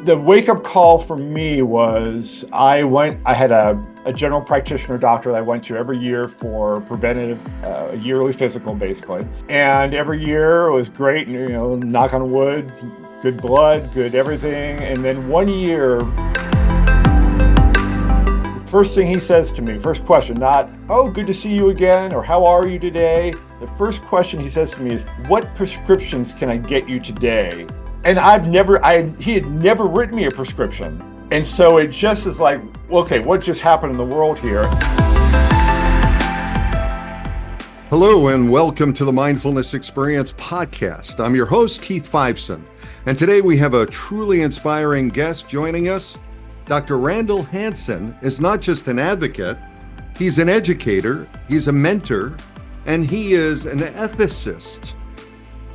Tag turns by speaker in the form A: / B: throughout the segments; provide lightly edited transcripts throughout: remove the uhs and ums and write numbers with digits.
A: The wake-up call for me was I had a general practitioner doctor that I went to every year for preventative, a yearly physical basically. And every year it was great, knock on wood, good blood, good everything. And then one year, the first thing he says to me, first question, not, oh, good to see you again, or how are you today? The first question he says to me is, what prescriptions can I get you today? And he had never written me a prescription. And so it just is like, okay, what just happened in the world here?
B: Hello and welcome to the Mindfulness Experience Podcast. I'm your host, Keith Fiveson. And today we have a truly inspiring guest joining us. Dr. Randall Hansen is not just an advocate, he's an educator, he's a mentor, and he is an ethicist.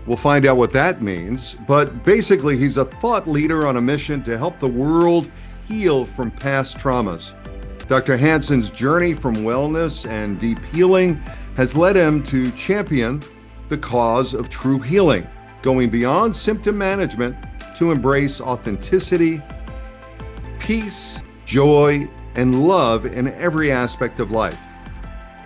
B: We'll find out what that means, but basically he's a thought leader on a mission to help the world heal from past traumas. Dr. Hansen's journey from wellness and deep healing has led him to champion the cause of true healing, going beyond symptom management to embrace authenticity, peace, joy, and love in every aspect of life.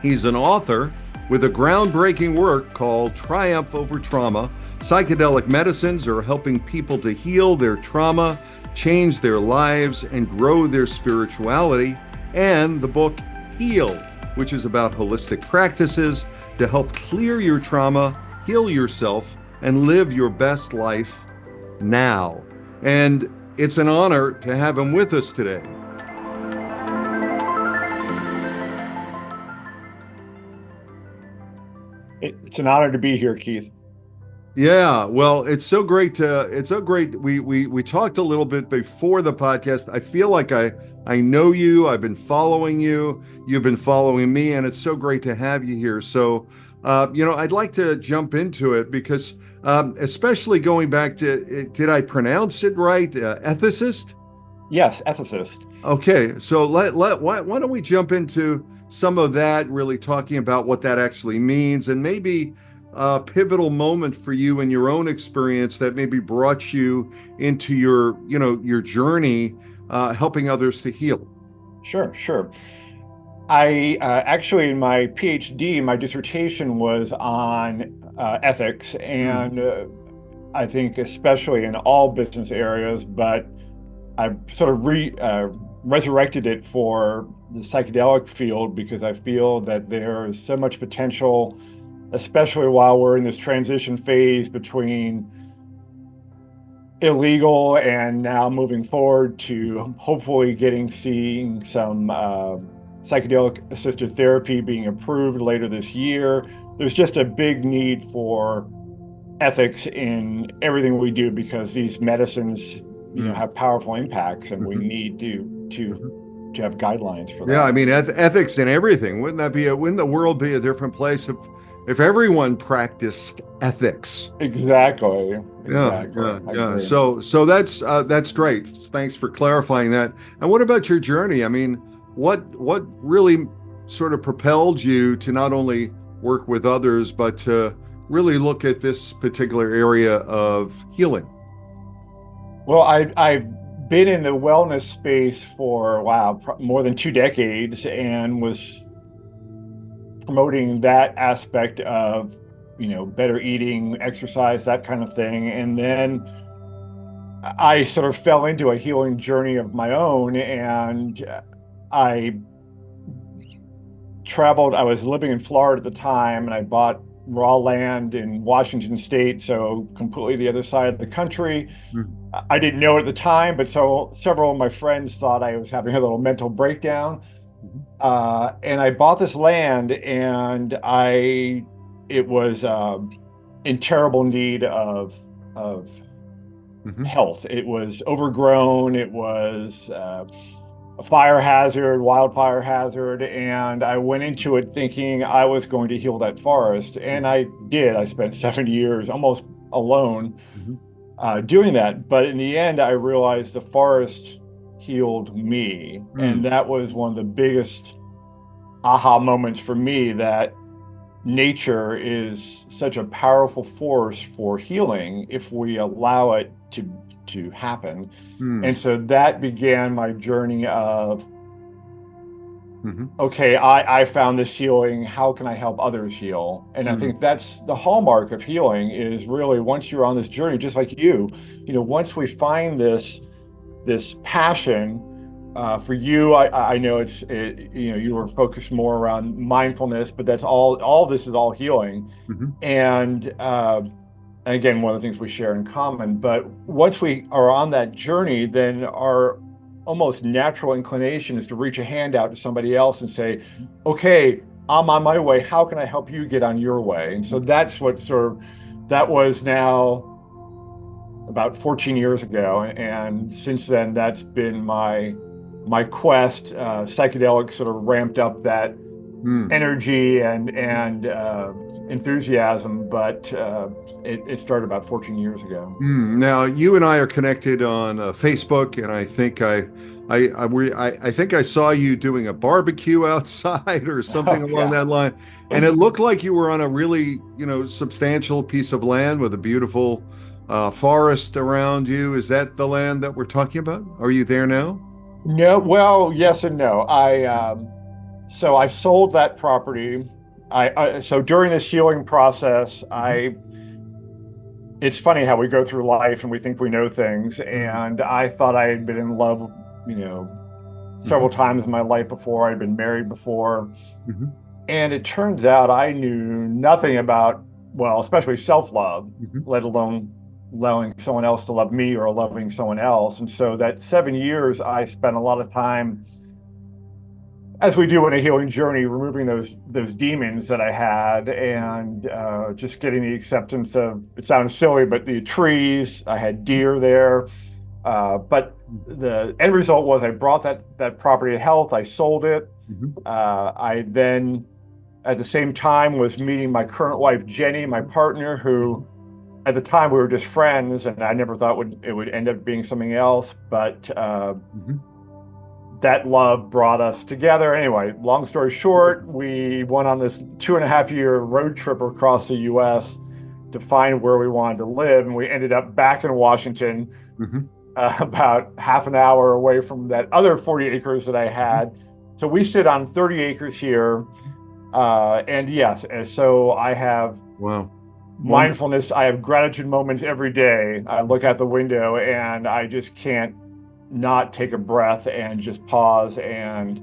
B: He's an author with a groundbreaking work called Triumph Over Trauma. Psychedelic medicines are helping people to heal their trauma, change their lives, and grow their spirituality. And the book Heal, which is about holistic practices to help clear your trauma, heal yourself, and live your best life now. And it's an honor to have him with us today.
A: It's an honor to be here, Keith.
B: Yeah, well, it's so great. We talked a little bit before the podcast. I feel like I know you. I've been following you. You've been following me, and it's so great to have you here. So, I'd like to jump into it because, especially going back to, did I pronounce it right? Ethicist?
A: Yes, ethicist.
B: Okay, so why don't we jump into some of that, really talking about what that actually means, and maybe a pivotal moment for you in your own experience that maybe brought you into your journey, helping others to heal.
A: Sure. I actually, in my PhD, my dissertation was on ethics, and I think especially in all business areas, but I sort of resurrected it for the psychedelic field because I feel that there is so much potential, especially while we're in this transition phase between illegal and now moving forward to hopefully seeing some psychedelic assisted therapy being approved later this year. There's just a big need for ethics in everything we do because these medicines have powerful impacts, and we need to have guidelines for that.
B: Yeah, I mean, ethics in everything. Wouldn't the world be a different place if everyone practiced ethics?
A: Exactly.
B: Yeah. So that's great. Thanks for clarifying that. And what about your journey? I mean, what really sort of propelled you to not only work with others, but to really look at this particular area of healing?
A: Well, I've been in the wellness space for, more than 2 decades, and was promoting that aspect of, better eating, exercise, that kind of thing. And then I sort of fell into a healing journey of my own, and I traveled. I was living in Florida at the time, and I bought raw land in Washington State, so completely the other side of the country. I didn't know it at the time, but so several of my friends thought I was having a little mental breakdown. And I bought this land, and it was in terrible need of health. It was overgrown. It was a fire hazard, wildfire hazard, and I went into it thinking I was going to heal that forest, and I did. I spent 7 years almost alone doing that, but in the end, I realized the forest healed me, and that was one of the biggest aha moments for me, that nature is such a powerful force for healing if we allow it to to happen.
B: Mm.
A: And so that began my journey of,
B: Mm-hmm.
A: okay, I found this healing. How can I help others heal? And I
B: Mm.
A: think that's the hallmark of healing, is really once you're on this journey, just like once we find this passion, for you, I know you were focused more around mindfulness, but that's all this is all healing.
B: Mm-hmm.
A: And again, one of the things we share in common. But once we are on that journey, then our almost natural inclination is to reach a hand out to somebody else and say, okay, I'm on my way. How can I help you get on your way? And so that's that was now about 14 years ago. And since then, that's been my quest. Psychedelics sort of ramped up that
B: Mm.
A: energy and enthusiasm, but it started about 14 years ago.
B: Now you and I are connected on Facebook, and I think I saw you doing a barbecue outside or something
A: Oh,
B: along
A: yeah.
B: that line, and it looked like you were on a really substantial piece of land with a beautiful forest around you. Is that the land that we're talking about? Are you there now?
A: No, well, yes and no. So I sold that property. So during this healing process,
B: Mhm.
A: it's funny how we go through life and we think we know things.
B: Mhm.
A: And I thought I had been in love, you know, several
B: Mhm.
A: times in my life before. I'd been married before.
B: Mhm.
A: And it turns out I knew nothing about, well, especially self-love,
B: Mhm.
A: let alone allowing someone else to love me or loving someone else. And so that 7 years, I spent a lot of time, as we do in a healing journey, removing those demons that I had, and just getting the acceptance of, it sounds silly, but the trees. I had deer there, but the end result was I brought that property to health. I sold it.
B: Mhm.
A: I then, at the same time, was meeting my current wife, Jenny, my partner, who at the time we were just friends, and I never thought it would end up being something else. But
B: Mhm.
A: that love brought us together. Anyway, long story short, we went on this 2.5 year road trip across the US to find where we wanted to live. And we ended up back in Washington,
B: Mhm.
A: about half an hour away from that other 40 acres that I
B: Mhm.
A: had. So we sit on 30 acres here. And yes, and so I have
B: Wow. Wonderful.
A: mindfulness. I have gratitude moments every day. I look out the window and I just can't not take a breath and just pause and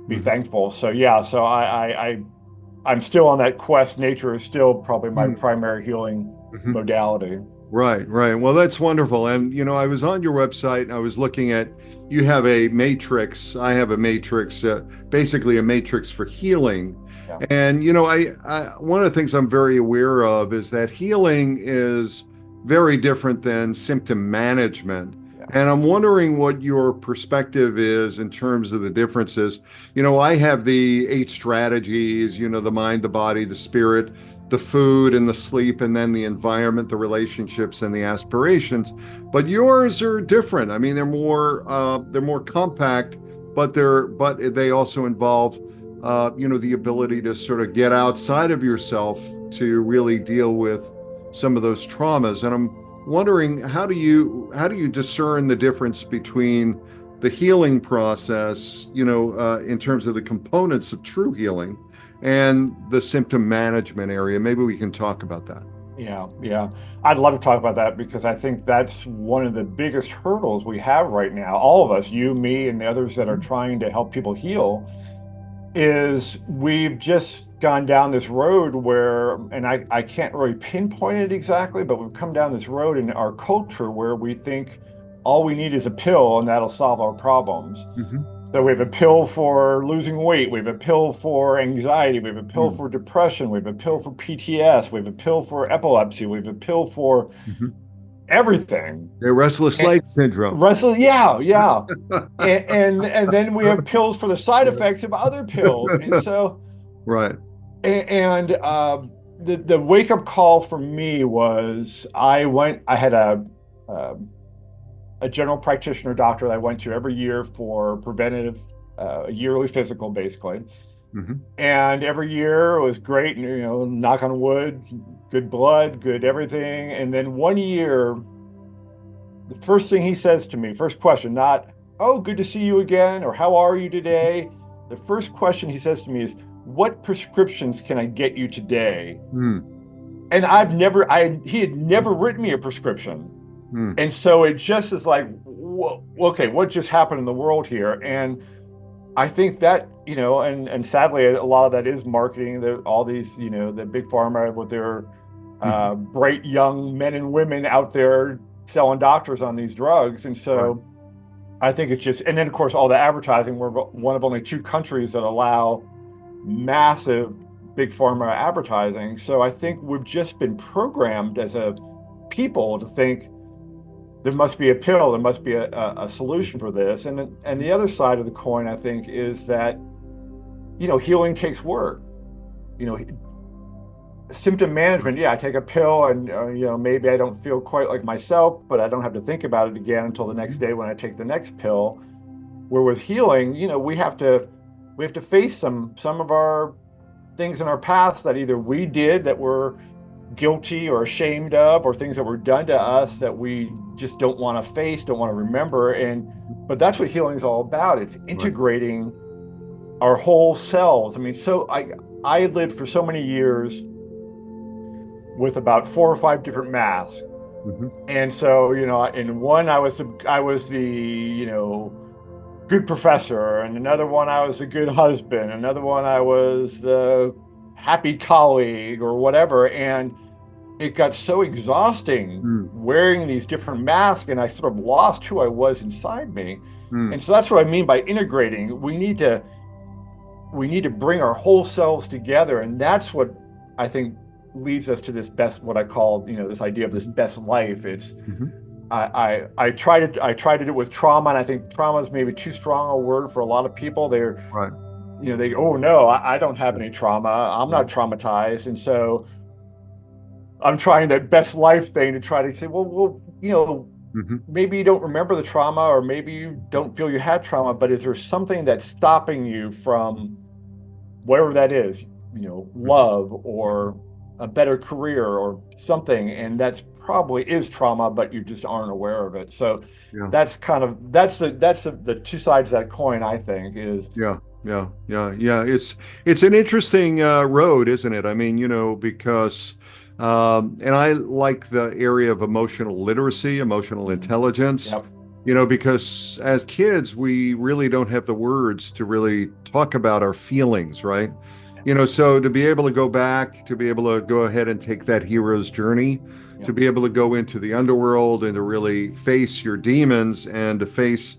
A: be
B: Mhm.
A: thankful. So yeah, so I'm still on that quest. Nature is still probably my
B: Mhm.
A: primary healing
B: Mhm.
A: modality.
B: Right, right. Well, that's wonderful. And, I was on your website and I was looking at, you have a matrix. I have a matrix, basically a matrix for healing.
A: Yeah.
B: And, one of the things I'm very aware of is that healing is very different than symptom management.
A: Yeah.
B: And I'm wondering what your perspective is in terms of the differences. I have the 8 strategies, the mind, the body, the spirit, the food and the sleep, and then the environment, the relationships, and the aspirations. But yours are different. I mean, they're more compact, but they also involve the ability to sort of get outside of yourself to really deal with some of those traumas. And I'm wondering, how do you discern the difference between the healing process, in terms of the components of true healing, and the symptom management area? Maybe we can talk about that.
A: Yeah, yeah. I'd love to talk about that because I think that's one of the biggest hurdles we have right now. All of us, you, me, and the others that are trying to help people heal, is we've just gone down this road where, and I can't really pinpoint it exactly, but we've come down this road in our culture where we think all we need is a pill and that'll solve our problems.
B: Mm-hmm.
A: So we have a pill for losing weight, we have a pill for anxiety, we have a pill for depression, we have a pill for PTS, we have a pill for epilepsy, we have a pill for
B: Mm-hmm.
A: everything.
B: The restless
A: And
B: leg syndrome.
A: yeah, yeah. And then we have pills for the side effects of other pills. And so
B: Right.
A: and the wake up call for me was I had a general practitioner doctor that I went to every year for preventative, yearly physical, basically.
B: Mm-hmm.
A: And every year it was great, and knock on wood, good blood, good everything. And then one year the first thing he says to me, first question, not, oh, good to see you again, or how are you today? The first question he says to me is, what prescriptions can I get you today? And he had never written me a prescription. And so it just is like, okay, what just happened in the world here? And I think that, and sadly, a lot of that is marketing. All these, the big pharma with their bright young men and women out there selling doctors on these drugs. And so I think it's just, and then of course, all the advertising, we're one of only 2 countries that allow massive big pharma advertising. So I think we've just been programmed as a people to think there must be a pill, there must be a solution for this. And the other side of the coin, I think, is that, healing takes work. Symptom management, yeah, I take a pill and, maybe I don't feel quite like myself, but I don't have to think about it again until the next day when I take the next pill. Where with healing, we have to face some of our things in our past that either we did that we're guilty or ashamed of, or things that were done to us that we just don't want to face, don't want to remember. But that's what healing is all about. It's integrating our whole selves. I mean, so I lived for so many years with about 4 or 5 different masks. And so, in one, I was the good professor, and another one I was a good husband, another one I was the happy colleague or whatever. And it got so exhausting wearing these different masks, and I sort of lost who I was inside me. And so that's what I mean by integrating. We need to bring our whole selves together, and that's what I think leads us to this best, what I call, this idea of this best life. It's I try to do it with trauma, and I think trauma is maybe too strong a word for a lot of people. They're they go, oh no, I don't have any trauma, I'm not traumatized. And so I'm trying that best life thing to try to say, well, maybe you don't remember the trauma, or maybe you don't feel you had trauma, but is there something that's stopping you from whatever that is, love or a better career or something, and that's probably is trauma, but you just aren't aware of it. So that's the 2 sides of that coin, I think, is
B: it's an interesting road, isn't it? I mean, because and I like the area of emotional literacy, emotional intelligence. Because as kids, we really don't have the words to really talk about our feelings, right? So to be able to go back, to be able to go ahead and take that hero's journey, to be able to go into the underworld and to really face your demons and to face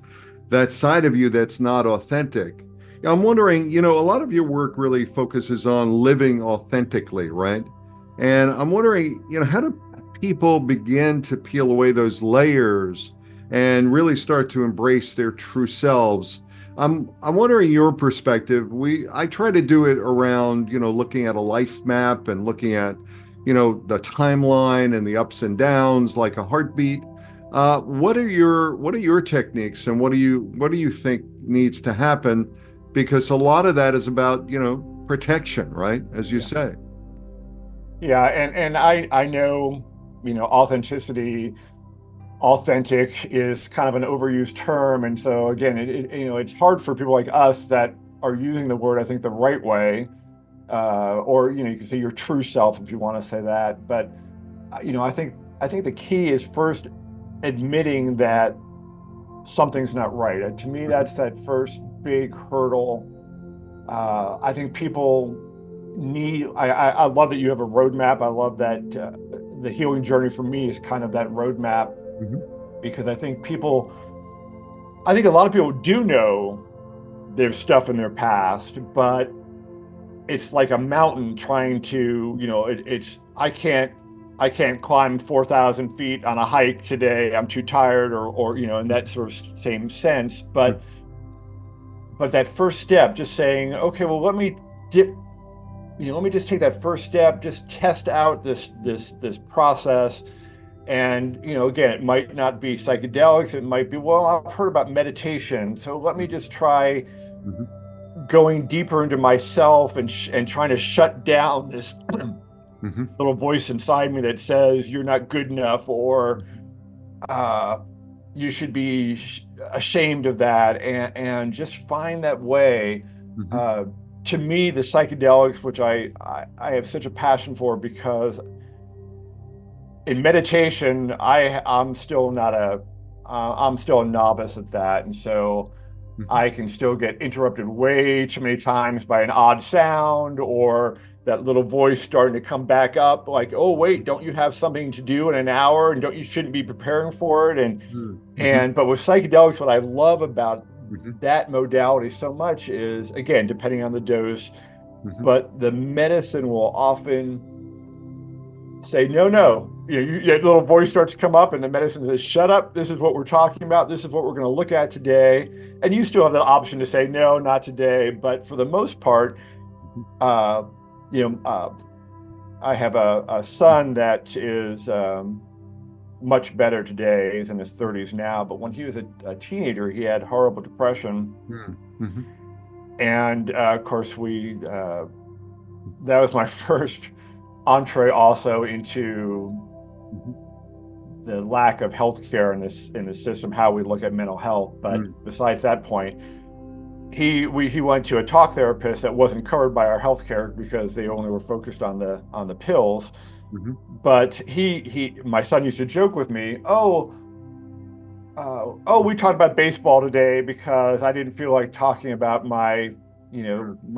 B: that side of you that's not authentic. I'm wondering, a lot of your work really focuses on living authentically, right? And I'm wondering, how do people begin to peel away those layers and really start to embrace their true selves? I'm wondering your perspective. I try to do it around, looking at a life map and looking at, the timeline and the ups and downs like a heartbeat. What are your techniques, and what do you think needs to happen? Because a lot of that is about, protection, right? As you say.
A: Yeah, and I know, authentic is kind of an overused term, and so again, it's hard for people like us that are using the word, I think, the right way, or you can say your true self if you want to say that. But I think the key is first admitting that something's not right. To me, that's that first big hurdle. I think people need. I love that you have a roadmap. I love that the healing journey for me is kind of that roadmap. Because I think a lot of people do know there's stuff in their past, but it's like a mountain trying to, I can't climb 4,000 feet on a hike today. I'm too tired, or in that sort of same sense. But that first step, just saying, okay, well, let me just take that first step, just test out this process. And, again, it might not be psychedelics. It might be, well, I've heard about meditation. So let me just try going deeper into myself and trying to shut down this little voice inside me that says you're not good enough, or you should be ashamed of that, and just find that way.
B: Hmm.
A: Uh, to me, the psychedelics, which I have such a passion for, because in meditation, I'm still a novice at that, and so
B: Hmm.
A: I can still get interrupted way too many times by an odd sound or that little voice starting to come back up, like, "Oh, wait, don't you have something to do in an hour, and don't you shouldn't be preparing for it?"
B: Hmm.
A: And but with psychedelics, what I love about
B: Hmm.
A: that modality so much is, again, depending on the dose,
B: Hmm.
A: but the medicine will often say, no, no. That little voice starts to come up, and the medicine says, shut up. This is what we're talking about. This is what we're going to look at today. And you still have the option to say, no, not today. But for the most part, uh, you know, uh, I have a son that is much better today. He's in his 30s now. But when he was a teenager, he had horrible depression.
B: Hmm. Hmm.
A: And of course, that was my first entree also into the lack of healthcare in this system, how we look at mental health. But
B: Hmm.
A: besides that point, he went to a talk therapist that wasn't covered by our healthcare because they only were focused on the pills.
B: Hmm.
A: But he my son used to joke with me, oh, we talked about baseball today because I didn't feel like talking about my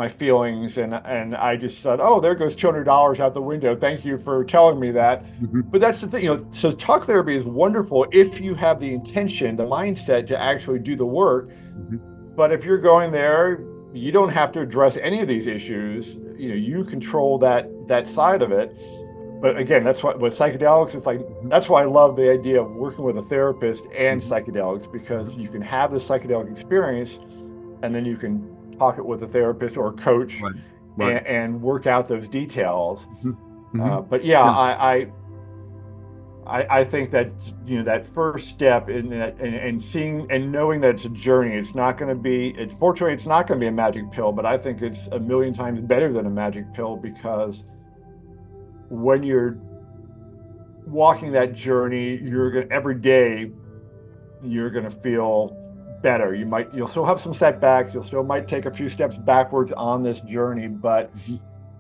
A: feelings, and I just said, oh, there goes $200 out the window. Thank you for telling me that.
B: Hmm.
A: But that's the thing, so talk therapy is wonderful if you have the intention, the mindset to actually do the work.
B: Hmm.
A: But if you're going there, you don't have to address any of these issues. You control that side of it. But again, that's what with psychedelics, it's like
B: Hmm.
A: that's why I love the idea of working with a therapist and
B: Hmm.
A: psychedelics, because
B: Hmm.
A: you can have the psychedelic experience, and then you can talk it with a therapist or a coach,
B: Right. Right.
A: and work out those details.
B: Hmm. Hmm.
A: But yeah,
B: Yeah.
A: I think that that first step in that, and seeing and knowing that it's a journey. It's not going to be. Fortunately, it's not going to be a magic pill, but I think it's a million times better than a magic pill, because when you're walking that journey, every day you're going to feel better. You'll still have some setbacks. You'll still might take a few steps backwards on this journey, but
B: Hmm.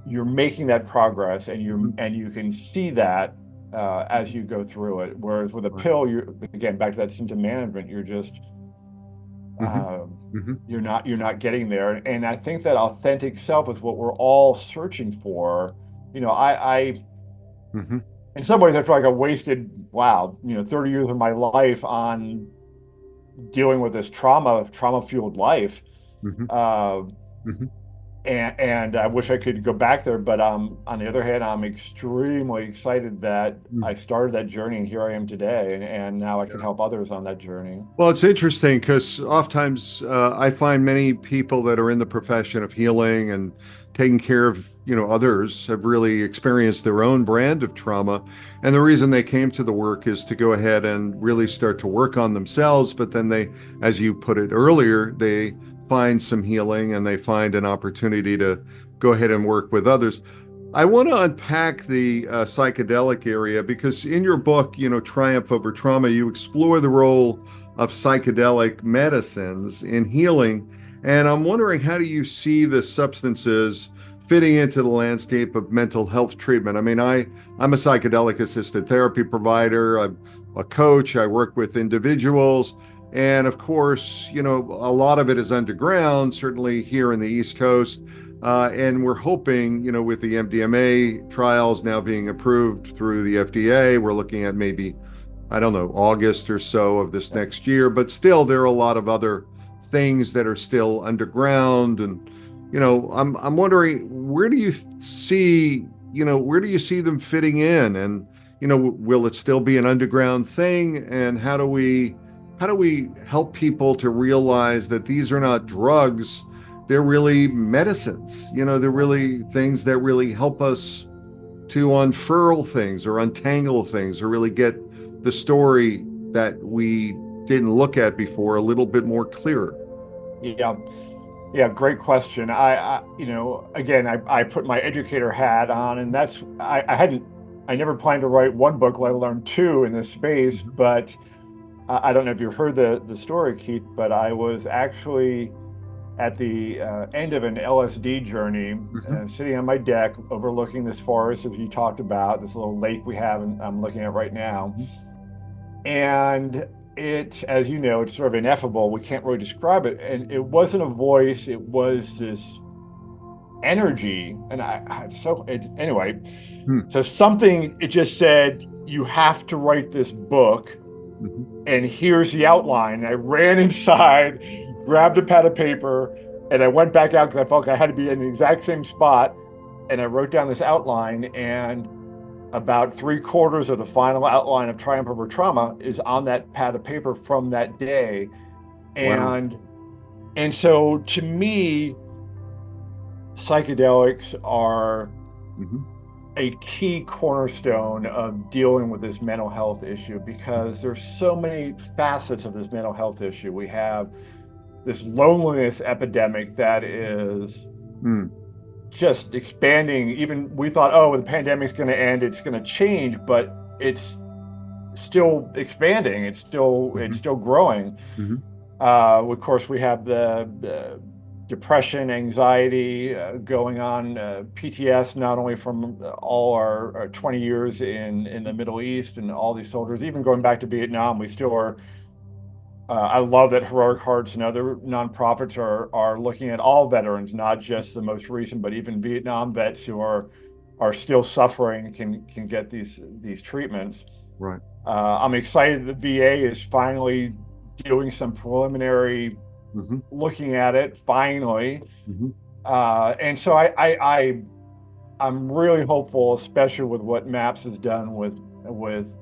A: you're making that progress, and
B: Hmm.
A: you can see that as you go through it. Whereas with a
B: Right.
A: pill, you're again back to that symptom management. You're just
B: Hmm.
A: um,
B: Hmm.
A: you're not getting there. And I think that authentic self is what we're all searching for. I
B: Hmm.
A: in some ways I feel like I wasted 30 years of my life on dealing with this trauma fueled life.
B: Hmm.
A: Uh,
B: Hmm.
A: and I wish I could go back there, but on the other hand, I'm extremely excited that I started that journey, and here I am today, and now I can
B: Yeah.
A: help others on that journey.
B: Well, it's interesting because oftentimes I find many people that are in the profession of healing and taking care of, others have really experienced their own brand of trauma. And the reason they came to the work is to go ahead and really start to work on themselves. But then they, as you put it earlier, they find some healing and they find an opportunity to go ahead and work with others. I want to unpack the psychedelic area because in your book, Triumph Over Trauma, you explore the role of psychedelic medicines in healing. And I'm wondering, how do you see the substances fitting into the landscape of mental health treatment? I mean, I'm a psychedelic assisted therapy provider, I'm a coach, I work with individuals. And of course, a lot of it is underground, certainly here in the East Coast. And we're hoping, with the MDMA trials now being approved through the FDA, we're looking at maybe, I don't know, August or so of this
A: Yep.
B: next year. But still, there are a lot of other things that are still underground. And, I'm wondering, where do you see them fitting in? And, will it still be an underground thing? And how do we help people to realize that these are not drugs? They're really medicines. They're really things that really help us to unfurl things or untangle things or really get the story that we didn't look at before a little bit more clearer.
A: Yeah, yeah, great question. Again, I put my educator hat on, and I never planned to write one book, let alone two in this space,
B: Mhm.
A: but I don't know if you've heard the story, Keith, but I was actually at the end of an LSD journey,
B: Hmm.
A: sitting on my deck overlooking this forest, as you talked about, this little lake we have, and I'm looking at right now.
B: Hmm.
A: And it, as you know, it's sort of ineffable. We can't really describe it. And it wasn't a voice, it was this energy. And anyway,
B: Hmm.
A: so something, it just said, you have to write this book,
B: Hmm.
A: and here's the outline. I ran inside, grabbed a pad of paper, and I went back out because I felt like I had to be in the exact same spot. And I wrote down this outline, and about three-quarters of the final outline of Triumph Over Trauma is on that pad of paper from that day.
B: Wow.
A: And so to me, psychedelics are
B: Hmm.
A: a key cornerstone of dealing with this mental health issue, because there's so many facets of this mental health issue. We have this loneliness epidemic that is
B: Hmm.
A: just expanding. Even we thought, oh, the pandemic's going to end, it's going to change, but it's still expanding. It's
B: Hmm.
A: still growing.
B: Hmm.
A: Of course, we have the depression, anxiety going on, PTS, not only from all our 20 years in the Middle East and all these soldiers, even going back to Vietnam, we still are. I love that Heroic Hearts and other nonprofits are looking at all veterans, not just the most recent, but even Vietnam vets who are still suffering can get these treatments.
B: Right.
A: I'm excited that VA is finally doing some preliminary
B: Hmm.
A: looking at it finally.
B: Hmm.
A: And so I'm really hopeful, especially with what MAPS has done with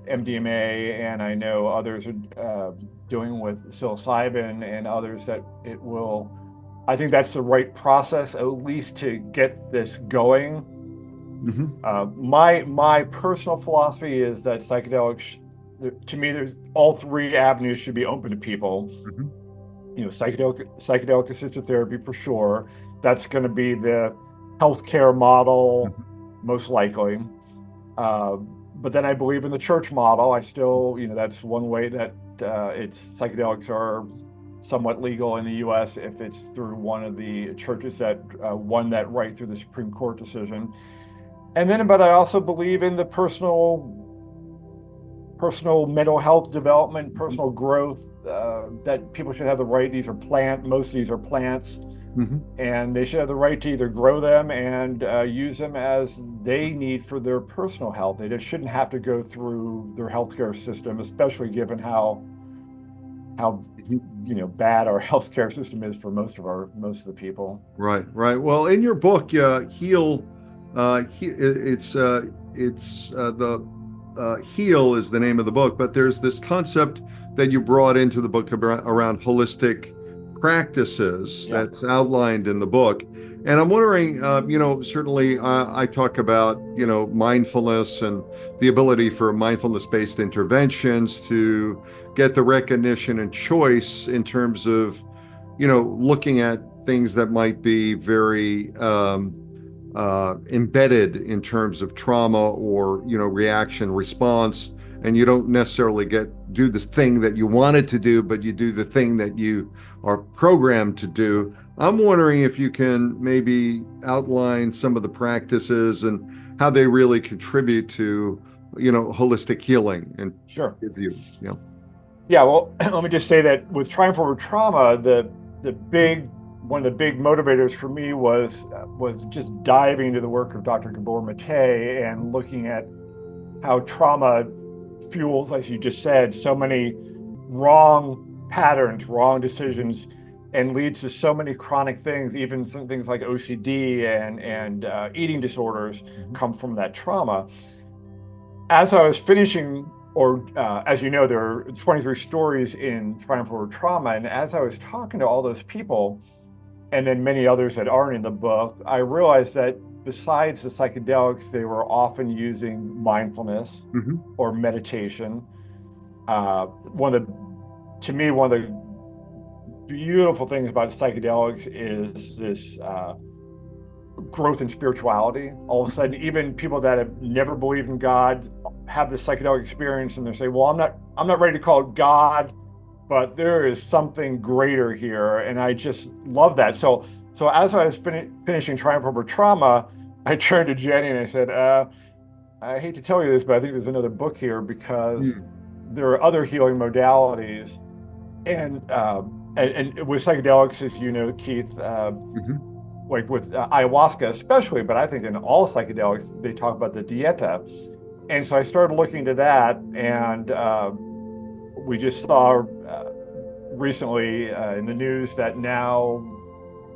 A: MDMA, and I know others are doing with psilocybin and others, that it will. I think that's the right process, at least to get this going.
B: Hmm.
A: My personal philosophy is that psychedelics, to me, there's all three avenues should be open to people.
B: Hmm.
A: You know, psychedelic assisted therapy for sure. That's going to be the healthcare model,
B: Hmm.
A: most likely. Uh, but then I believe in the church model. I still, that's one way that it's psychedelics are somewhat legal in the U.S. if it's through one of the churches that won that right through the Supreme Court decision. And then, but I also believe in the personal mental health development,
B: Hmm.
A: personal growth, that people should have the right. Most of these are plants,
B: Hmm.
A: and they should have the right to either grow them and use them as they need for their personal health. They just shouldn't have to go through their healthcare system, especially given how bad our healthcare system is for most of the people.
B: Right, right. Well, in your book, Heal, it's the Heal is the name of the book, but there's this concept that you brought into the book around holistic practices
A: Yeah.
B: that's outlined in the book. And I'm wondering, certainly I talk about, mindfulness and the ability for mindfulness-based interventions to get the recognition and choice in terms of looking at things that might be very embedded in terms of trauma or, reaction response. And you don't necessarily do this thing that you wanted to do, but you do the thing that you are programmed to do. I'm wondering if you can maybe outline some of the practices and how they really contribute to, holistic healing and
A: Sure.
B: give you,
A: Yeah, well, let me just say that with Triumph Over Trauma, the big one of the big motivators for me was just diving into the work of Dr. Gabor Mate and looking at how trauma fuels, as you just said, so many wrong patterns, wrong decisions, and leads to so many chronic things. Even some things like OCD and eating disorders
B: Mhm.
A: come from that trauma. As I was finishing, or as you know, there are 23 stories in Triumph Over Trauma, and as I was talking to all those people, and then many others that aren't in the book, I realized that besides the psychedelics, they were often using mindfulness
B: Mhm.
A: or meditation. One of the, to me, one of the beautiful things about psychedelics is this growth in spirituality. All of a
B: Mhm.
A: sudden, even people that have never believed in God have this psychedelic experience and they say, well, I'm not ready to call it God, but there is something greater here. And I just love that. So as I was finishing Triumph Over Trauma, I turned to Jenny and I said, I hate to tell you this, but I think there's another book here because there are other healing modalities. And with psychedelics, as you know, Keith, like with ayahuasca especially, but I think in all psychedelics, they talk about the dieta. And so I started looking into that, and we just saw recently in the news that now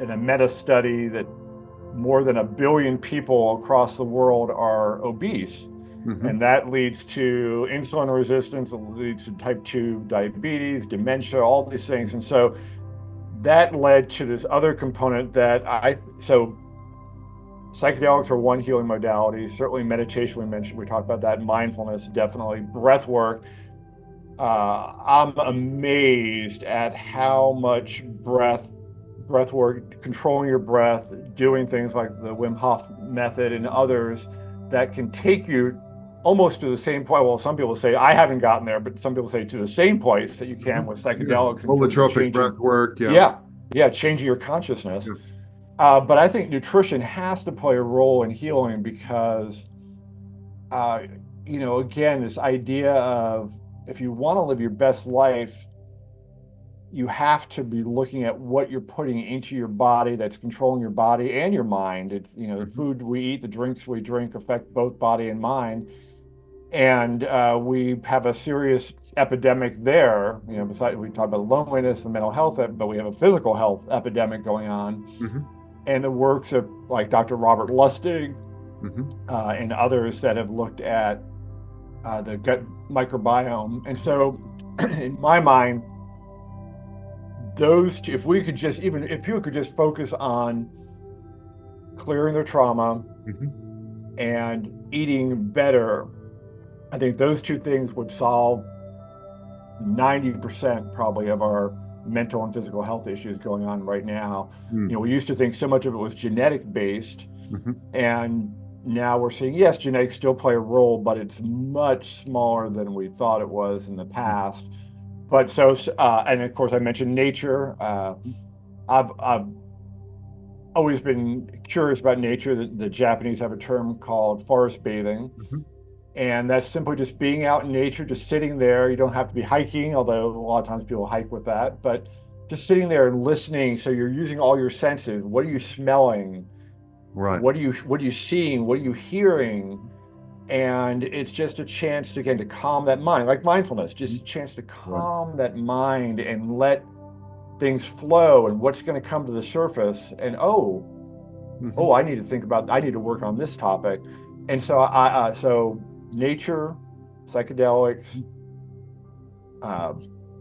A: in a meta study that more than 1 billion people across the world are obese. And that leads to insulin resistance, it leads to type 2 diabetes, dementia, all these things. And so that led to this other component so psychedelics are one healing modality. Certainly meditation, we talked about that. Mindfulness, definitely. Breath work. I'm amazed at how much breath work, controlling your breath, doing things like the Wim Hof method and others that can take you almost to the same point. Well, some people say I haven't gotten there, but some people say to the same place that you can with psychedelics.
B: Holotropic breath work.
A: Changing your consciousness. But I think nutrition has to play a role in healing because, again, this idea of if you want to live your best life, you have to be looking at what you're putting into your body that's controlling your body and your mind. It's, the food we eat, the drinks we drink affect both body and mind. And we have a serious epidemic there. Besides, we talk about loneliness and mental health, but we have a physical health epidemic going on. And the works of like Dr. Robert Lustig and others that have looked at the gut microbiome. And so in my mind, those two, if people could just focus on clearing their trauma and eating better, I think those two things would solve 90% probably of our mental and physical health issues going on right now. We used to think so much of it was genetic based, and now we're seeing, yes, genetics still play a role, but it's much smaller than we thought it was in the past. But and of course I mentioned nature. I've always been curious about nature. The Japanese have a term called forest bathing. And that's simply just being out in nature, just sitting there. You don't have to be hiking, although a lot of times people hike with that, but just sitting there and listening. So you're using all your senses. What are you smelling?
B: Right.
A: What are you seeing? What are you hearing? And it's just a chance to, again, to calm that mind, like mindfulness, just a chance to calm that mind and let things flow and what's going to come to the surface. And I need to work on this topic. And so so nature, psychedelics,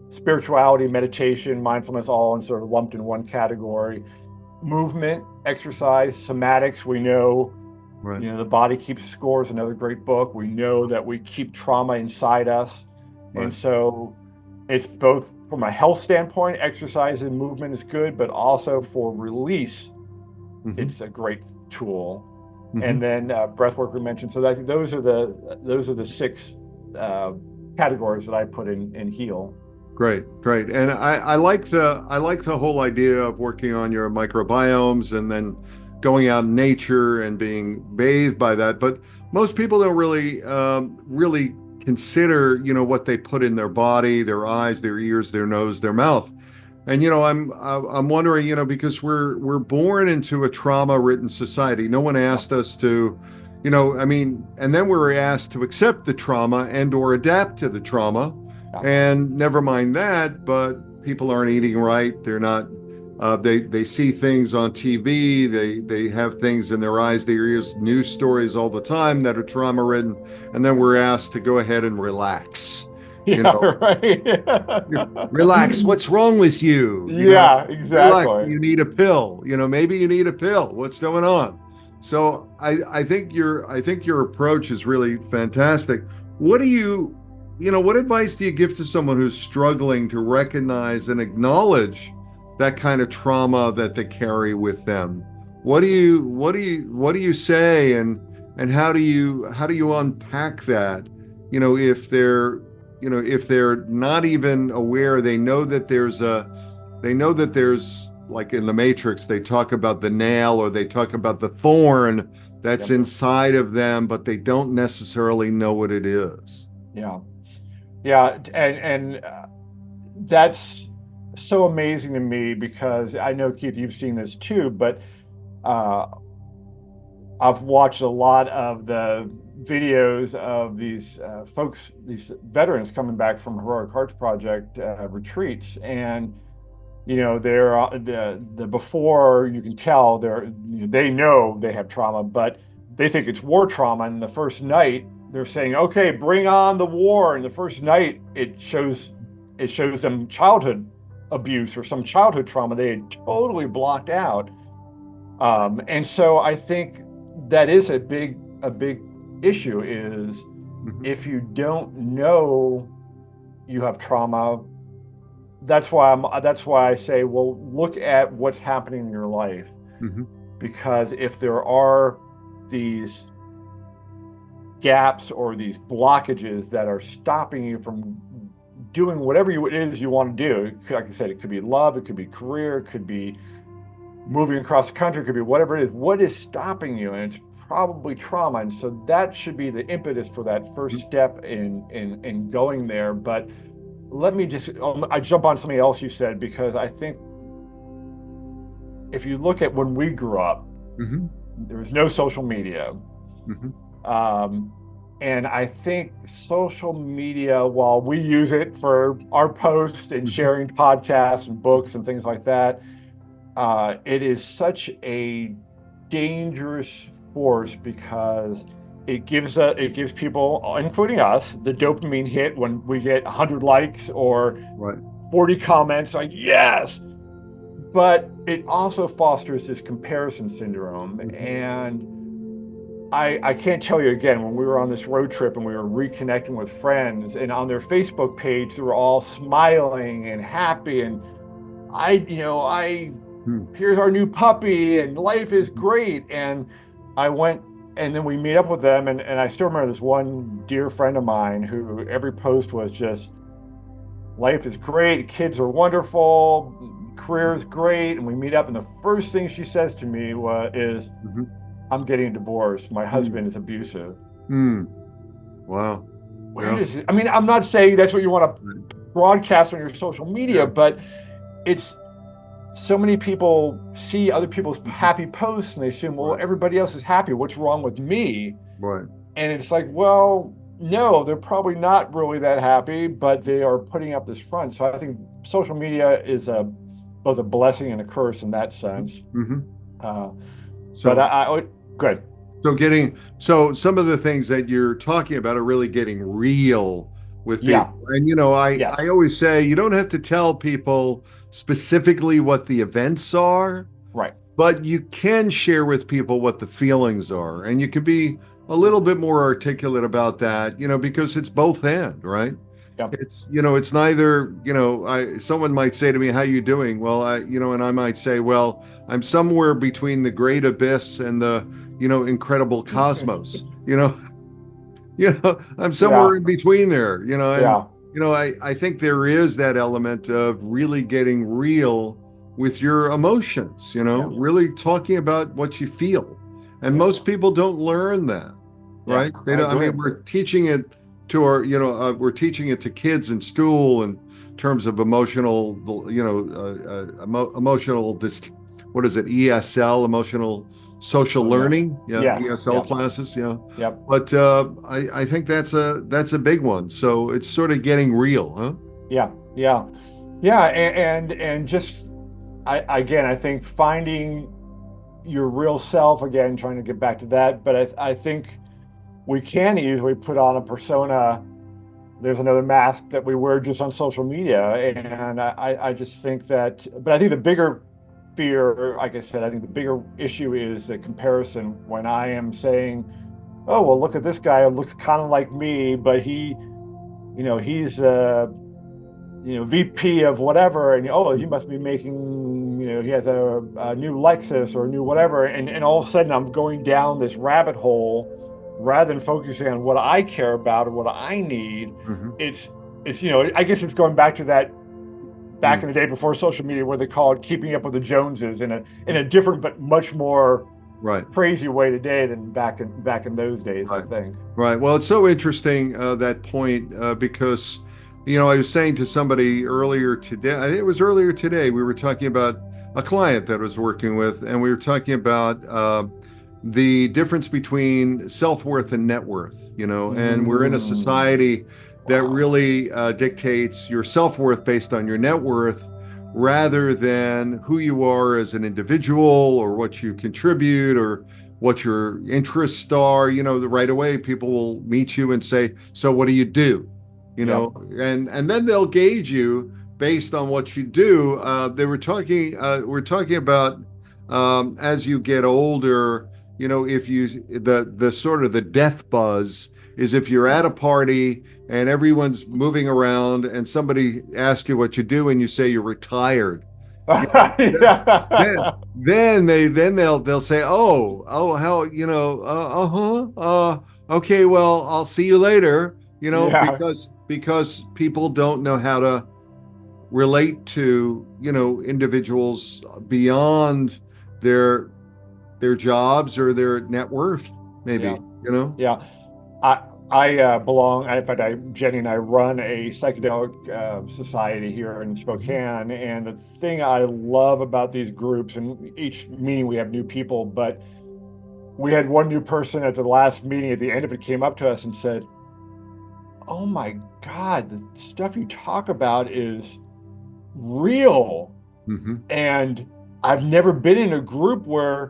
A: spirituality, meditation, mindfulness, all in sort of lumped in one category. Movement, exercise, somatics, we know, The Body Keeps Score is another great book. We know that we keep trauma inside us. And so it's both from a health standpoint, exercise and movement is good, but also for release, it's a great tool. And then breath work we mentioned. So I think those are the 6 categories that I put in heal.
B: Great. And I like the whole idea of working on your microbiomes and then going out in nature and being bathed by that. But most people don't really consider, what they put in their body, their eyes, their ears, their nose, their mouth. And I'm wondering, because we're born into a trauma-ridden society. No one asked us to, and then we're asked to accept the trauma and or adapt to the trauma. And never mind that, but people aren't eating right. They're not. They see things on TV. They have things in their eyes, their ears, news stories all the time that are trauma-ridden. And then we're asked to go ahead and relax. Relax. What's wrong with you?
A: Exactly.
B: Relax. You need a pill. Maybe you need a pill. What's going on? So I think your approach is really fantastic. What advice do you give to someone who's struggling to recognize and acknowledge that kind of trauma that they carry with them? What do you say, and how do you unpack that? if they're not even aware, they know that there's, like in the Matrix, they talk about the nail or they talk about the thorn that's
A: Yep.
B: inside of them, but they don't necessarily know what it is.
A: Yeah. Yeah. And that's so amazing to me because I know, Keith, you've seen this too, but uh, I've watched a lot of the videos of these folks, these veterans coming back from Heroic Hearts Project retreats, and they're the before you can tell they know they have trauma, but they think it's war trauma. And the first night they're saying, "Okay, bring on the war." And the first night it shows them childhood abuse or some childhood trauma they had totally blocked out. And so I think that is a big issue is
B: Mhm.
A: if you don't know you have trauma. That's why I say, well, look at what's happening in your life,
B: Mhm.
A: because if there are these gaps or these blockages that are stopping you from doing whatever it is you want to do, like I said, it could be love, it could be career, it could be moving across the country, it could be whatever it is. What is stopping you? And it's probably trauma. And so that should be the impetus for that first step in going there. But let me just I jump on something else you said, because I think if you look at when we grew up,
B: Mhm.
A: there was no social media.
B: Mhm.
A: Um, and I think social media, while we use it for our posts and
B: Mhm.
A: sharing podcasts and books and things like that, it is such a dangerous force because it gives people, including us, the dopamine hit when we get 100 likes or
B: Right.
A: 40 comments, like yes. But it also fosters this comparison syndrome.
B: Mhm.
A: And I can't tell you again, when we were on this road trip and we were reconnecting with friends, and on their Facebook page, they were all smiling and happy. And I
B: Hmm.
A: here's our new puppy and life is great. And I went and then we meet up with them. And I still remember this one dear friend of mine who every post was just life is great, kids are wonderful, career is great. And we meet up, and the first thing she says to me is,
B: Mhm.
A: I'm getting a divorce. My
B: Hmm.
A: husband is abusive.
B: Hmm. Wow.
A: Where
B: Yeah.
A: does it? I mean, I'm not saying that's what you want to
B: Right.
A: broadcast on your social media,
B: Yeah.
A: but it's so many people see other people's
B: Mhm.
A: happy posts and they assume, well,
B: Right.
A: everybody else is happy. What's wrong with me?
B: Right.
A: And it's like, well, no, they're probably not really that happy, but they are putting up this front. So I think social media is both a blessing and a curse in that sense.
B: Mhm.
A: Uh, but
B: So
A: good.
B: so some of the things that you're talking about are really getting real with
A: Yeah.
B: people. And I
A: Yes.
B: always say you don't have to tell people specifically what the events are,
A: Right.
B: but you can share with people what the feelings are. And you can be a little bit more articulate about that, because it's both and, right?
A: Yep.
B: It's neither, someone might say to me, how you doing? Well, and I might say, well, I'm somewhere between the great abyss and the, incredible cosmos, I'm somewhere
A: Yeah.
B: in between there, and,
A: Yeah.
B: I think there is that element of really getting real with your emotions,
A: Yeah.
B: really talking about what you feel. And
A: Yeah.
B: most people don't learn that,
A: Yeah.
B: right? They
A: I
B: don't, I
A: agree.
B: mean, we're teaching it to our, we're teaching it to kids in school in terms of emotional, emotional, what is it, ESL, emotional social
A: Oh, yeah.
B: learning, yeah,
A: Yes.
B: ESL
A: Yep.
B: classes, yeah.
A: Yep.
B: But I think that's a big one. So it's sort of getting real, huh?
A: Yeah. Yeah. Yeah. And just again, I think finding your real self again, trying to get back to that. But I think we can easily put on a persona. There's another mask that we wear just on social media. And I just think that, but I think the bigger fear, like I said, I think the bigger issue is the comparison when I am saying, oh, well, look at this guy who looks kind of like me, but he's VP of whatever, and oh, he must be making, he has a new Lexus or a new whatever, and all of a sudden I'm going down this rabbit hole rather than focusing on what I care about and what I need,
B: Mm-hmm.
A: it's I guess it's going back to that back
B: Mm.
A: in the day before social media, where they called keeping up with the Joneses in a different but much more
B: Right.
A: crazy way today than back in those days, I
B: Right.
A: think.
B: Right. Well, it's so interesting that point because, I was saying to somebody earlier today, it was earlier today, we were talking about a client that I was working with, and we were talking about the difference between self-worth and net worth, and we're in a society that
A: Wow.
B: really dictates your self-worth based on your net worth rather than who you are as an individual or what you contribute or what your interests are. Right away people will meet you and say, so what do you do?
A: Yep.
B: And then they'll gauge you based on what you do. We're talking about as you get older, if you the sort of the death buzz is if you're at a party and everyone's moving around and somebody asks you what you do and you say you're retired. then
A: Yeah.
B: they'll say, oh, how, okay, well, I'll see you later,
A: Yeah.
B: because people don't know how to relate to, individuals beyond their jobs or their net worth,
A: Yeah.
B: maybe.
A: Yeah. I belong. In fact, Jenny and I run a psychedelic society here in Spokane, and the thing I love about these groups, and each meeting we have new people, but we had one new person at the last meeting. At the end of it, came up to us and said, "Oh my God, the stuff you talk about is real,"
B: Mm-hmm.
A: and I've never been in a group where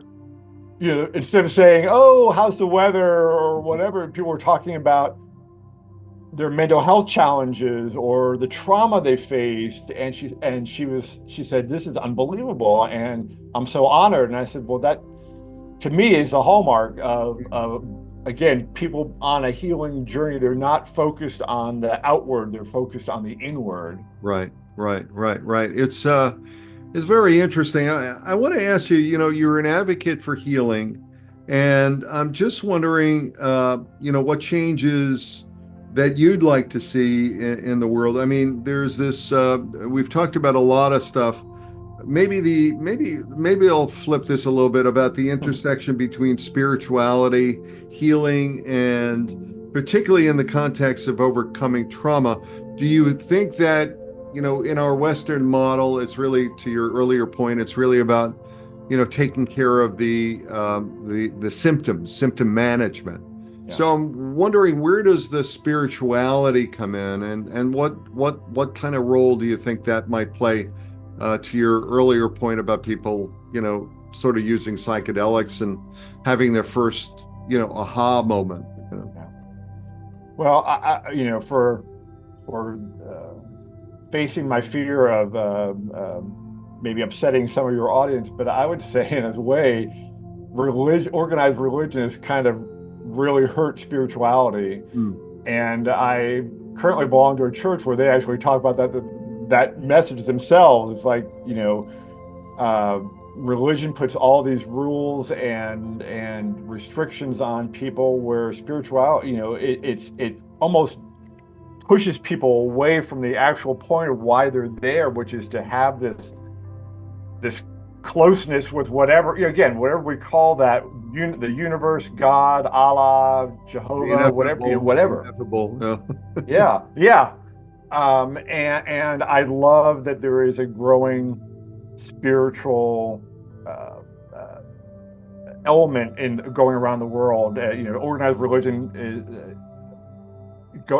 A: instead of saying, "Oh, how's the weather?" or whatever, people were talking about their mental health challenges or the trauma they faced. And she said, "This is unbelievable, and I'm so honored." And I said, "Well, that to me is a hallmark of again, people on a healing journey. They're not focused on the outward; they're focused on the inward."
B: Right, right, right, right. It's very interesting. I want to ask you, you're an advocate for healing, and I'm just wondering, what changes that you'd like to see in the world. I mean, there's this, we've talked about a lot of stuff. Maybe I'll flip this a little bit about the intersection between spirituality, healing, and particularly in the context of overcoming trauma. Do you think that, in our Western model, it's really, to your earlier point, it's really about, taking care of the symptom management.
A: Yeah.
B: So I'm wondering, where does the spirituality come in, and what kind of role do you think that might play, to your earlier point about people, sort of using psychedelics and having their first, aha moment,
A: Yeah. Well, for facing my fear of maybe upsetting some of your audience, but I would say in a way, organized religion has kind of really hurt spirituality.
B: Mm.
A: And I currently belong to a church where they actually talk about that message themselves. It's like, uh, religion puts all these rules and restrictions on people, where spirituality, it almost pushes people away from the actual point of why they're there, which is to have this closeness with whatever, again, whatever we call that, the universe, God, Allah, Jehovah, whatever,
B: The
A: whatever.
B: ineffable.
A: Yeah, yeah. And I love that there is a growing spiritual element in going around the world. Organized religion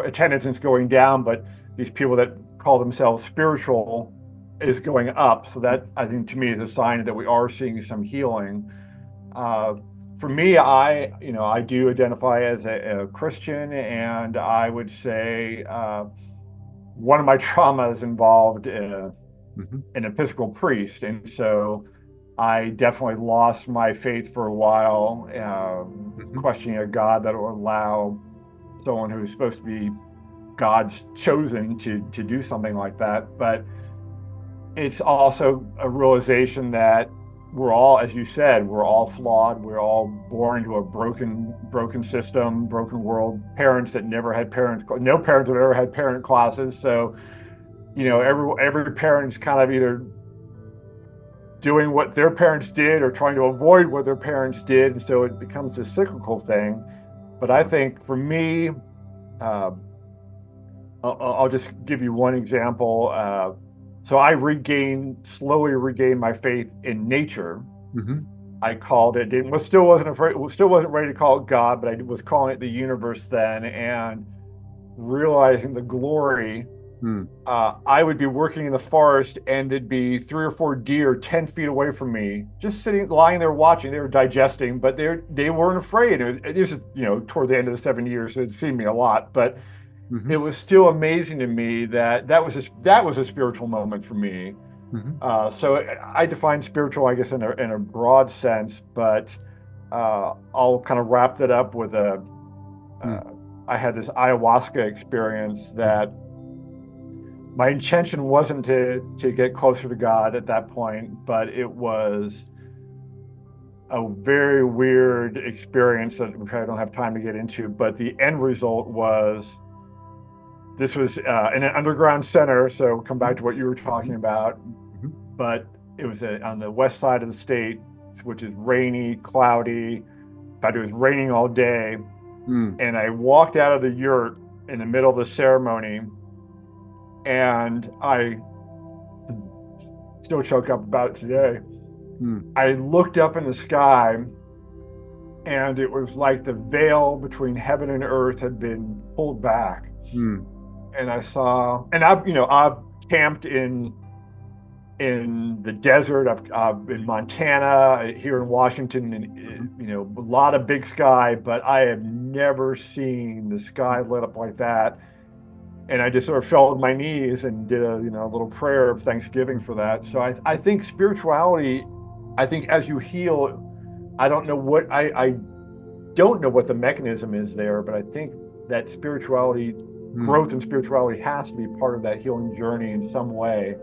A: attendance is going down, but these people that call themselves spiritual is going up. So that, I think, to me, is a sign that we are seeing some healing. For me, I do identify as a Christian, and I would say one of my traumas involved
B: Mm-hmm.
A: an Episcopal priest, and so I definitely lost my faith for a while,
B: Mm-hmm.
A: questioning a God that will allow someone who's supposed to be God's chosen to do something like that. But it's also a realization that we're all, as you said, we're all flawed. We're all born into a broken system, broken world. Parents that never had parents, no parents have ever had parent classes. So, every parent's kind of either doing what their parents did or trying to avoid what their parents did. And so it becomes a cyclical thing. But I think for me, uh, I'll just give you one example. So I slowly regained my faith in nature.
B: Mm-hmm.
A: I called it, still wasn't ready to call it God, but I was calling it the universe then, and realizing the glory. I would be working in the forest and there'd be 3 or 4 deer 10 feet away from me, just lying there watching. They were digesting, but they weren't afraid. This is, toward the end of the 7 years, so they'd seen me a lot, but
B: Mm-hmm.
A: it was still amazing to me that was a spiritual moment for me.
B: Mm-hmm.
A: So I define spiritual, I guess, in a broad sense, but I'll kind of wrap that up with I had this ayahuasca experience that my intention wasn't to get closer to God at that point, but it was a very weird experience which I don't have time to get into. But the end result was this was in an underground center. So come back to what you were talking about,
B: Mm-hmm.
A: but it was on the west side of the state, which is rainy, cloudy. In fact, it was raining all day. And I walked out of the yurt in the middle of the ceremony, and I still choke up about it today. I looked up in the sky, and it was like the veil between heaven and earth had been pulled back. And I saw, and I've camped in the desert. I've in Montana, here in Washington, and a lot of big sky, but I have never seen the sky lit up like that. And I just sort of fell on my knees and did a little prayer of thanksgiving for that. So I think spirituality, I think as you heal, I don't know what I don't know what the mechanism is there, but I think that spirituality, growth in spirituality, has to be part of that healing journey in some way.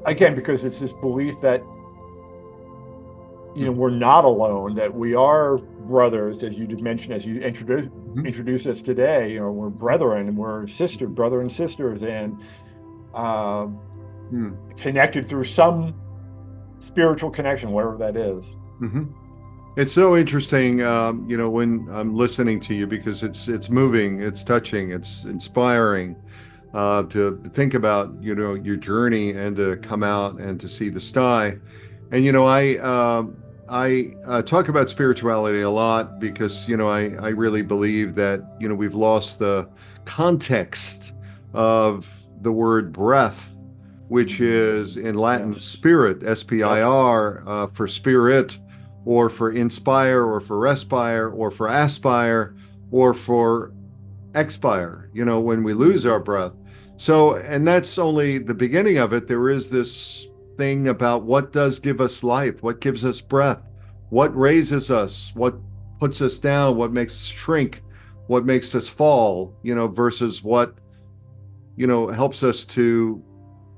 A: Again, because it's this belief that we're not alone, that we are brothers, as you did mention, as you introduce us today. We're brethren, and we're brother and sisters, and connected through some spiritual connection, whatever that is.
B: Mm-hmm. It's so interesting, when I'm listening to you, because it's moving, it's touching, it's inspiring to think about, your journey and to come out and to see the sky. And, I talk about spirituality a lot because, I really believe that, we've lost the context of the word breath, which is in Latin spirit, S-P-I-R, for spirit, or for inspire, or for respire, or for aspire, or for expire, when we lose our breath. So, and that's only the beginning of it. There is this thing about what does give us life, what gives us breath, what raises us, what puts us down, what makes us shrink, what makes us fall, versus what, helps us to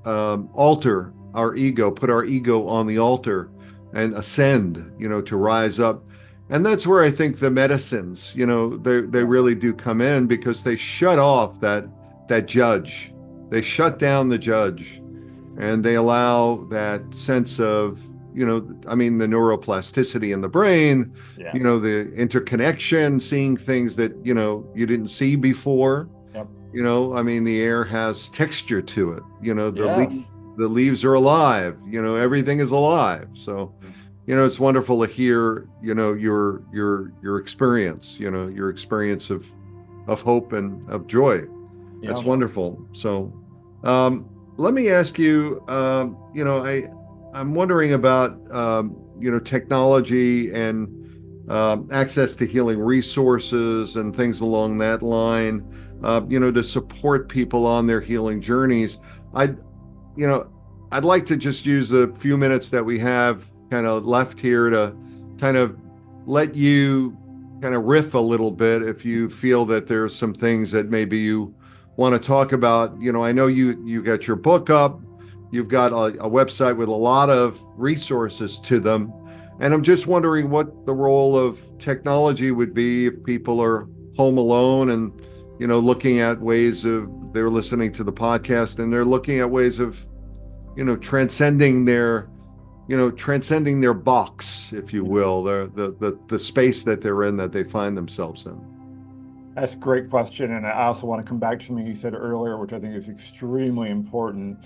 B: alter our ego, put our ego on the altar and ascend, to rise up. And that's where I think the medicines, they really do come in, because they shut off that judge. They shut down the judge, and they allow that sense of, the neuroplasticity in the brain, the interconnection, seeing things that, you didn't see before.
A: Yep.
B: The air has texture to it, the leaves are alive, everything is alive. So, it's wonderful to hear, your experience, your experience of hope and of joy.
A: Yeah.
B: That's wonderful. So, let me ask you, I'm wondering about, technology and access to healing resources and things along that line, to support people on their healing journeys. I'd like to just use the few minutes that we have kind of left here to kind of let you kind of riff a little bit, if you feel that there's some things that maybe you want to talk about. I know you got your book up, You've got a website with a lot of resources to them. And I'm just wondering what the role of technology would be if people are home alone and, looking at ways of, they're listening to the podcast and they're looking at ways of, transcending their box, if you will, the space that they're in, that they find themselves in.
A: That's a great question. And I also want to come back to something you said earlier, which I think is extremely important.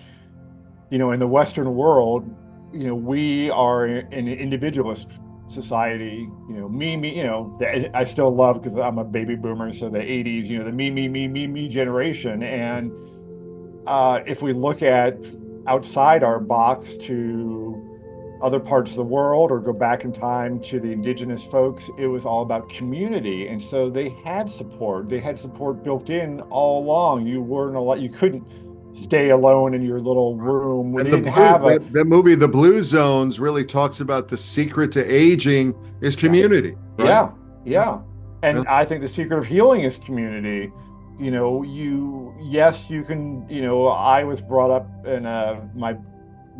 A: In the Western world, we are an individualist society. I still love, because I'm a baby boomer, so the 80s, the me generation. And if we look at outside our box to other parts of the world, or go back in time to the indigenous folks, it was all about community. And so they had support. They had support built in all along. You couldn't stay alone in your little room.
B: And that movie, The Blue Zones, really talks about the secret to aging is community. Right?
A: Yeah. And I think the secret of healing is community. You can, I was brought up in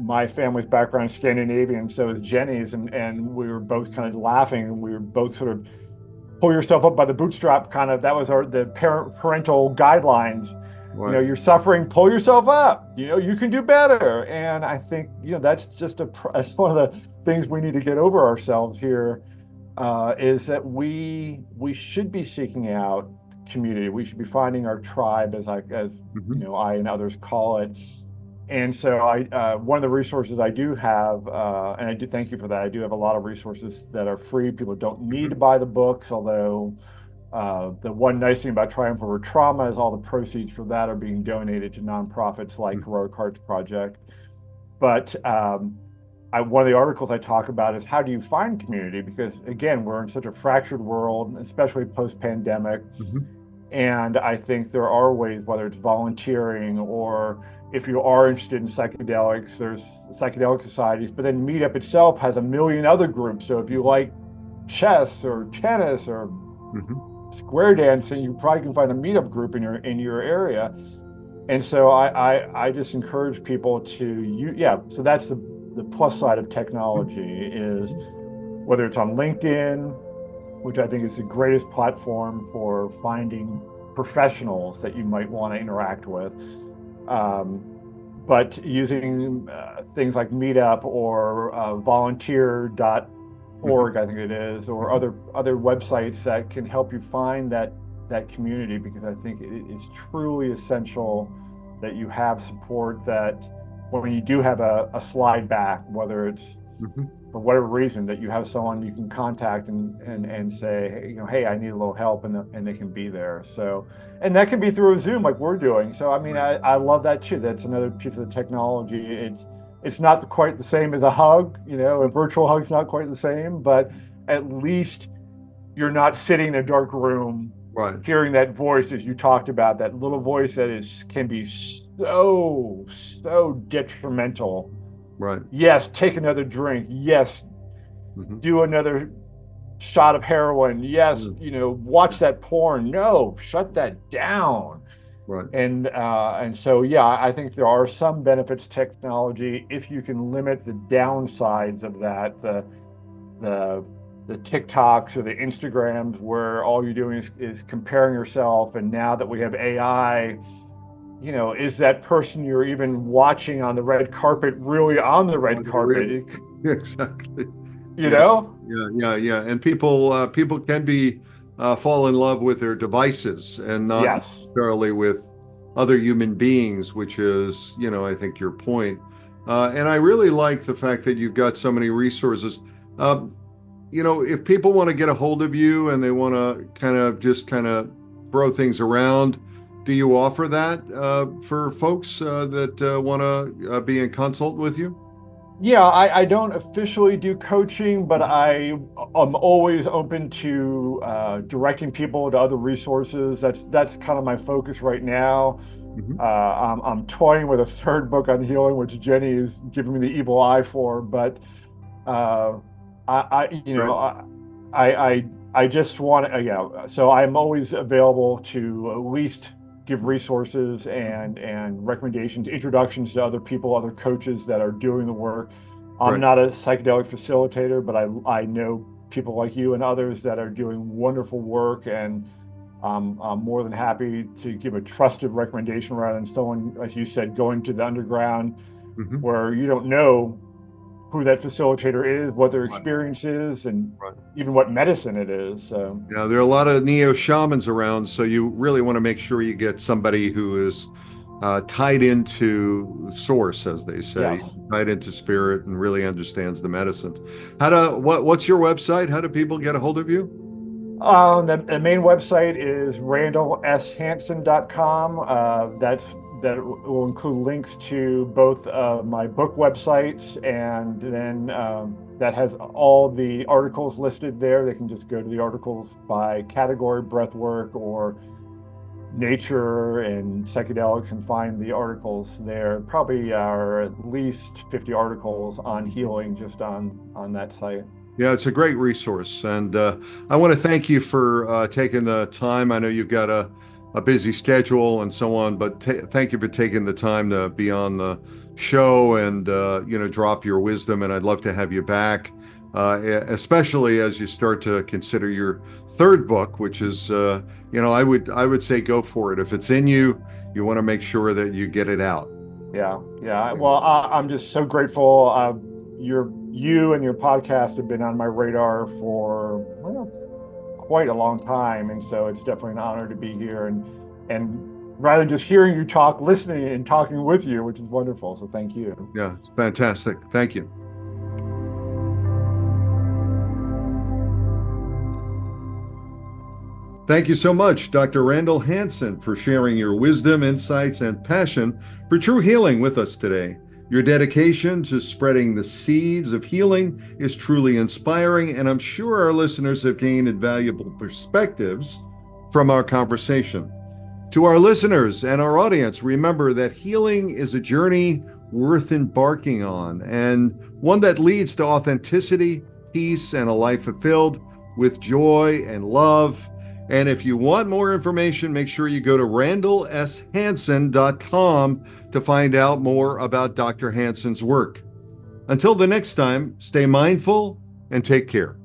A: my family's background Scandinavian, so is Jenny's, and we were both kind of laughing, and we were both sort of pull yourself up by the bootstrap kind of, that was the parental guidelines. Right. You're suffering, pull yourself up, you can do better. And I think, that's that's one of the things we need to get over ourselves here, is that we should be seeking out community. We should be finding our tribe, as I and others call it. And so one of the resources I do have, and I do thank you for that, I do have a lot of resources that are free. People don't need to buy the books, although the one nice thing about Triumph Over Trauma is all the proceeds for that are being donated to nonprofits like Heroic Hearts Project. But one of the articles I talk about is, how do you find community? Because again, we're in such a fractured world, especially post-pandemic. And I think there are ways, whether it's volunteering, or if you are interested in psychedelics, there's psychedelic societies, but then Meetup itself has a million other groups. So if you like chess or tennis or square dancing, you probably can find a Meetup group in your area. And so I just encourage people to, so that's the plus side of technology, is whether it's on LinkedIn, which I think is the greatest platform for finding professionals that you might want to interact with. But using things like Meetup or volunteer.org, I think it is, or other websites that can help you find that community, because I think it's truly essential that you have support, that when you do have a slide back, whether it's for whatever reason, that you have someone you can contact and say, hey, I need a little help, and they can be there. So, and that can be through a Zoom like we're doing. So, I mean, I love that too. That's another piece of the technology. It's not quite the same as a hug, a virtual hug's not quite the same, but at least you're not sitting in a dark room, hearing that voice, as you talked about, that little voice that can be so detrimental.
B: Right.
A: Yes, take another drink. Yes, do another shot of heroin. Yes, watch that porn. No, shut that down.
B: Right.
A: And so, I think there are some benefits to technology if you can limit the downsides of that. The TikToks or the Instagrams where all you're doing is comparing yourself. And now that we have AI, is that person you're even watching on the red carpet really on the red carpet?
B: Exactly.
A: Yeah.
B: And people can be fall in love with their devices and not necessarily with other human beings, which is, I think your point. And I really like the fact that you've got so many resources. If people want to get a hold of you and they want to kind of throw things around, do you offer that for folks that want to be in consult with you?
A: Yeah, I don't officially do coaching, but I am always open to directing people to other resources. That's kind of my focus right now. I'm toying with a third book on healing, which Jenny is giving me the evil eye for, but I just want to, so I'm always available to at least give resources and recommendations, introductions to other people, other coaches that are doing the work. I'm
B: Right.
A: not a psychedelic facilitator, but I know people like you and others that are doing wonderful work, and I'm more than happy to give a trusted recommendation rather than someone, as you said, going to the underground
B: Hmm.
A: where you don't know who that facilitator is, what their
B: Right.
A: experience is, and
B: Right.
A: even what medicine it is. So,
B: Yeah, there are a lot of neo shamans around, so you really want to make sure you get somebody who is tied into source, as they say,
A: yes.
B: tied into spirit, and really understands the medicines. What's your website? How do people get a hold of you?
A: The main website is randallshansen.com. That will include links to both my book websites, and then that has all the articles listed there. They can just go to the articles by category, breathwork, or nature and psychedelics, and find the articles there. Probably are at least 50 articles on healing just on that site.
B: Yeah, it's a great resource. And I want to thank you for taking the time. I know you've got a busy schedule and so on, but thank you for taking the time to be on the show and, drop your wisdom. And I'd love to have you back, especially as you start to consider your third book, which is, I would say go for it. If it's in you, you want to make sure that you get it out.
A: Yeah, yeah. Well, I'm just so grateful. You and your podcast have been on my radar for, well, quite a long time, and so it's definitely an honor to be here. And rather than just hearing you talk, listening and talking with you, which is wonderful. So thank you.
B: Yeah, it's fantastic. Thank you. Thank you so much, Dr. Randall Hansen, for sharing your wisdom, insights, and passion for true healing with us today. Your dedication to spreading the seeds of healing is truly inspiring, and I'm sure our listeners have gained invaluable perspectives from our conversation. To our listeners and our audience, remember that healing is a journey worth embarking on, and one that leads to authenticity, peace, and a life fulfilled with joy and love. And if you want more information, make sure you go to randallshansen.com to find out more about Dr. Hansen's work. Until the next time, stay mindful and take care.